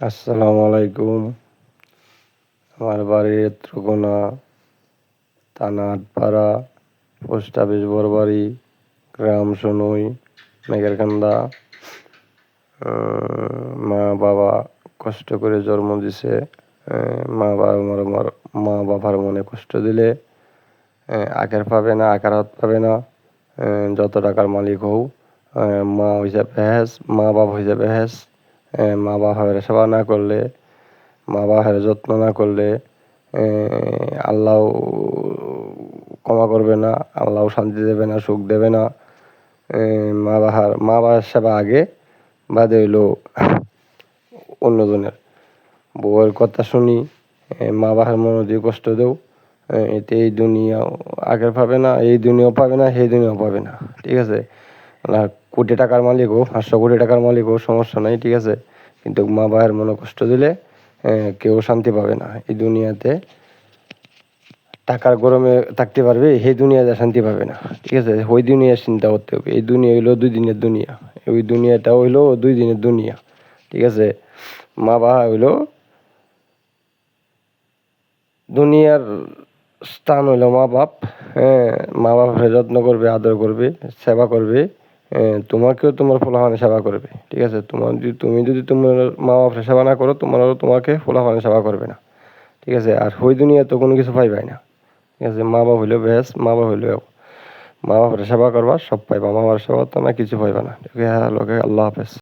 আসসালামু আলাইকুম। আমার বাড়ি নেত্রকোনা, থানা আটপাড়া, পোস্ট অফিস বড়বাড়ি, গ্রাম সনুই, মেঘেরকান্দা। মা বাবা কষ্ট করে জন্ম দিছে। মা বাবার মনে কষ্ট দিলে আখের পাবে না, আকারাত পাবে না। যত টাকার মালিক হও, মা হইছে বেহেস, মা বাপ হইছে বেহেস। মা বাবার সেবা না করলে, মা বাবার যত্ন না করলে আল্লাহ ক্ষমা করবে না, আল্লাহ শান্তি দেবে না, সুখ দেবে না। মা বাবার সেবা আগে, বাদে হইলো অন্যজনের। বউয়ের কথা শুনি, মা বাবার মনে দিয়ে কষ্ট দেও, এতে এই দুনিয়া আগের পাবে না, এই দুনিয়াও পাবে না, সেই দুনিয়াও পাবে না। ঠিক আছে? কোটি টাকার মালিক হোক, 500 কোটি টাকার মালিক হোক, সমস্যা নাই, ঠিক আছে? কিন্তু মা বাবার মনে কষ্ট দিলে কেউ শান্তি পাবে না এই দুনিয়াতে। টাকার গরমে থাকতে পারবে, সেই দুনিয়াতে শান্তি পাবে না। ঠিক আছে? ওই দুনিয়ার চিন্তা করতে হবে। এই দুনিয়া হইলো 2 দিনের দুনিয়া, ওই দুনিয়াটা হইলো 2 দিনের দুনিয়া। ঠিক আছে? মা বাবা হইলো দুনিয়ার স্থান হইলো মা বাপ। মা বাপের যত্ন করবে, আদর করবে, সেবা করবে। তোমাকেও তোমার পোলাপানে সেবা করবে। ঠিক আছে? তুমি যদি তোমার মা বাপের সেবা না করো, তোমাকে পোলাপানে সেবা করবে না। ঠিক আছে? আর ওই দুনিয়া তো কোনো কিছু পাইবাই না। ঠিক আছে? মা বাপ হইলো বেশ, মা বাপ হইলো মা বাপের সেবা করবা, সব পাইবা। মা বাবার সেবা তো না, কিছু পাইবা না। ঠিক আছে? আল্লাহ হাফেজ।